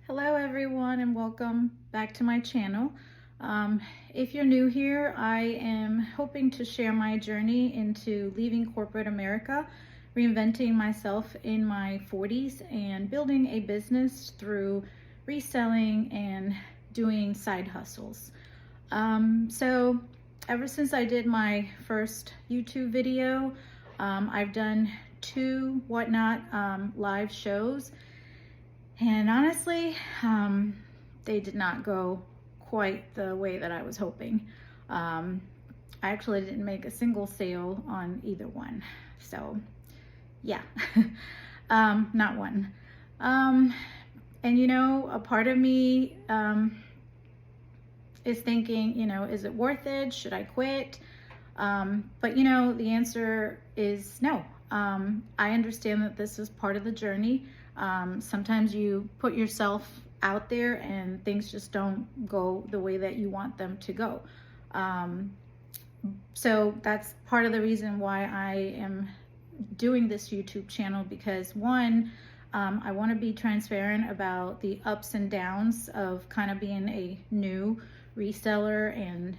Hello everyone and welcome back to my channel. If you're new here, I am hoping to share my journey into leaving corporate America, reinventing myself in my 40s and building a business through reselling and doing side hustles. So ever since I did my first YouTube video, I've done two Whatnot live shows. And honestly, they did not go quite the way that I was hoping. I actually didn't make a single sale on either one. So yeah, not one. And a part of me is thinking, is it worth it? Should I quit? But the answer is no. I understand that this is part of the journey. Sometimes you put yourself out there and things just don't go the way that you want them to go. So that's part of the reason why I am doing this YouTube channel, because one, I want to be transparent about the ups and downs of kind of being a new reseller and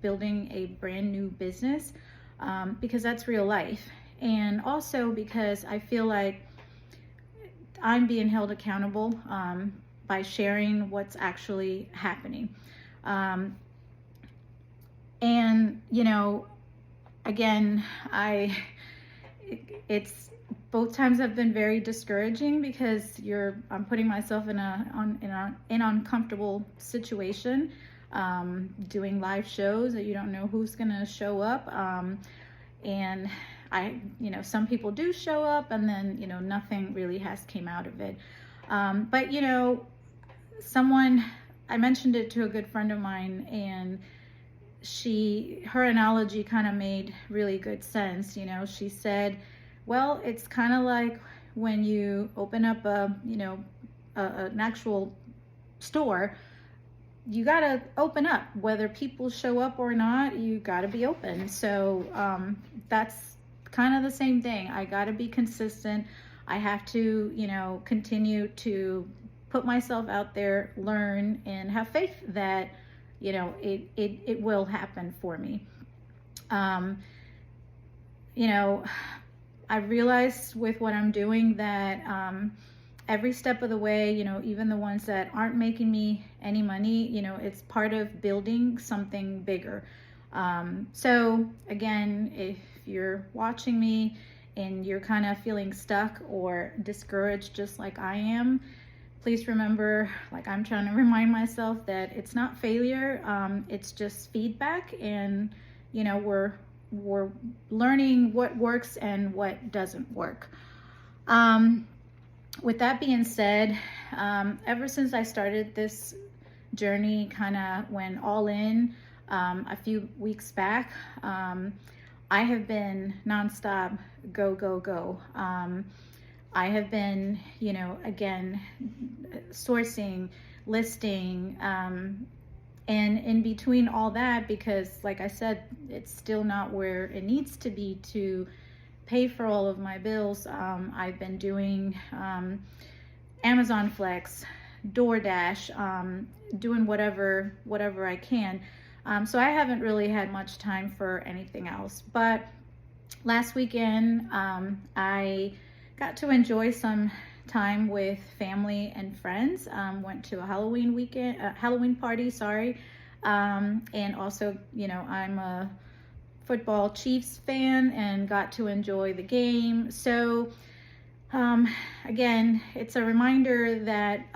building a brand new business, because that's real life. And also because I feel like I'm being held accountable by sharing what's actually happening. And again, it's both times have been very discouraging because I'm putting myself in an uncomfortable situation, doing live shows that you don't know who's gonna show up, and some people do show up and then, nothing really has came out of it. But, I mentioned it to a good friend of mine, and her analogy kind of made really good sense. She said, well, it's kind of like when you open up an actual store, you got to open up, whether people show up or not, you got to be open. So that's kind of the same thing. I got to be consistent. I have to, continue to put myself out there, learn, and have faith that, it will happen for me. I realized with what I'm doing that every step of the way, even the ones that aren't making me any money, it's part of building something bigger. So again, if you're watching me and you're kind of feeling stuck or discouraged just like I am, please remember, like I'm trying to remind myself, that it's not failure, it's just feedback, and we're learning what works and what doesn't work. With that being said, ever since I started this journey, kind of went all in a few weeks back, I have been nonstop go, go, go. I have been, again, sourcing, listing, and in between all that, because like I said, it's still not where it needs to be to pay for all of my bills. I've been doing Amazon Flex, DoorDash, doing whatever I can. So I haven't really had much time for anything else. But last weekend, I got to enjoy some time with family and friends. Went to a Halloween party, and also, I'm a football Chiefs fan and got to enjoy the game. So again, it's a reminder that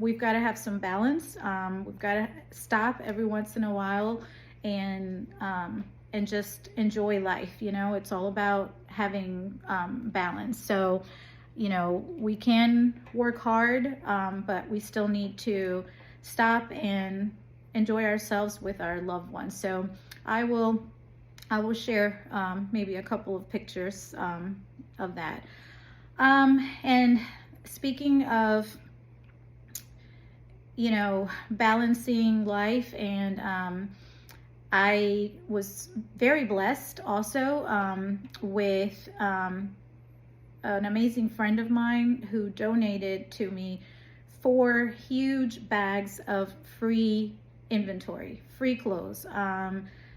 we've got to have some balance. We've got to stop every once in a while and just enjoy life. It's all about having balance. So we can work hard, but we still need to stop and enjoy ourselves with our loved ones. So I will share maybe a couple of pictures of that. And speaking of, balancing life, and I was very blessed also with an amazing friend of mine who donated to me 4 huge bags of free inventory, free clothes.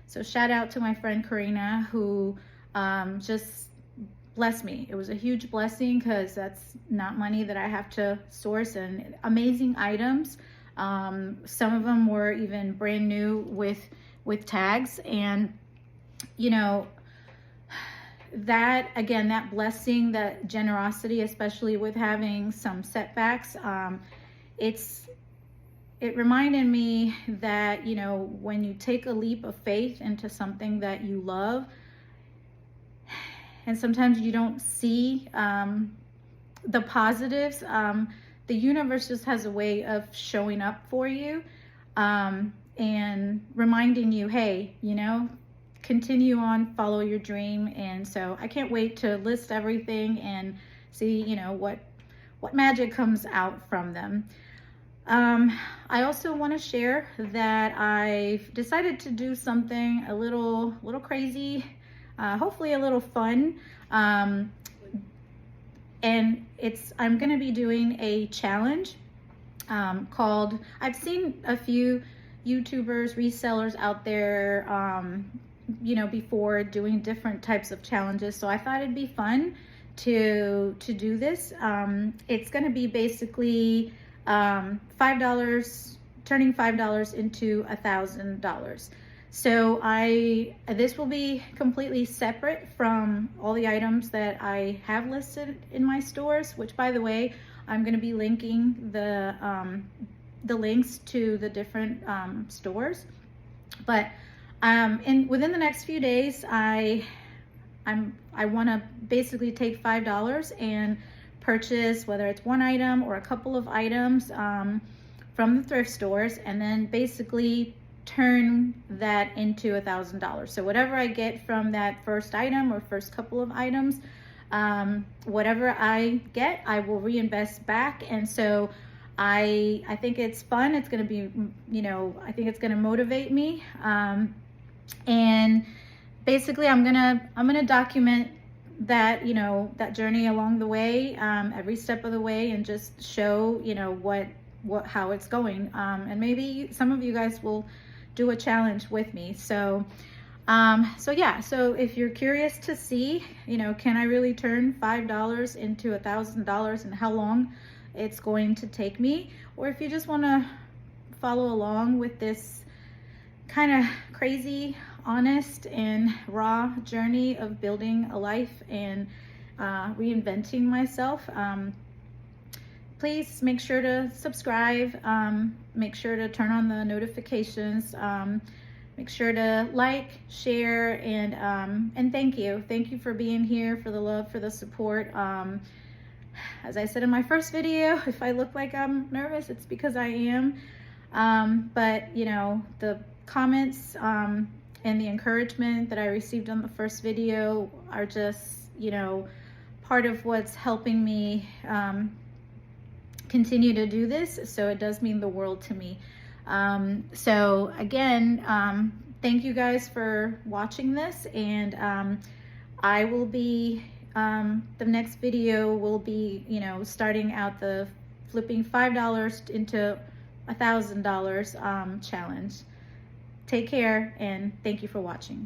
So shout out to my friend Karina, who just blessed me. It was a huge blessing because that's not money that I have to source, and amazing items. Some of them were even brand new with tags, and you know, that again, that blessing, that generosity, especially with having some setbacks, it reminded me that, you know, when you take a leap of faith into something that you love, and sometimes you don't see the positives, the universe just has a way of showing up for you and reminding you, hey, you know, continue on, follow your dream. And so I can't wait to list everything and see, you know, what magic comes out from them. I also want to share that I've decided to do something a little crazy, hopefully a little fun. And I'm going to be doing a challenge called, I've seen a few YouTubers, resellers out there, you know, before doing different types of challenges. So I thought it'd be fun to do this. It's going to be basically $5, turning $5 into $1,000. So this will be completely separate from all the items that I have listed in my stores, which, by the way, I'm going to be linking the links to the different stores. But within the next few days, I want to basically take $5 and purchase, whether it's one item or a couple of items from the thrift stores, and then basically turn that into $1,000. So whatever I get from that first item or first couple of items, whatever I get, I will reinvest back. And so I think it's fun. It's going to be, you know, I think it's going to motivate me. And basically I'm gonna document that, you know, that journey along the way, every step of the way, and just show, you know, how it's going. And maybe some of you guys will do a challenge with me. So yeah, so if you're curious to see, you know, can I really turn $5 into $1,000 and how long it's going to take me, or if you just want to follow along with this kind of crazy, honest, and raw journey of building a life and reinventing myself, please make sure to subscribe, make sure to turn on the notifications, make sure to like, share, and thank you for being here, for the love, for the support. As I said in my first video, if I look like I'm nervous, it's because I am. But you know, the comments and the encouragement that I received on the first video are just, you know, part of what's helping me continue to do this. So it does mean the world to me. So again, thank you guys for watching this, and I will be, the next video will be, you know, starting out the flipping $5 into $1,000 challenge. Take care, and thank you for watching.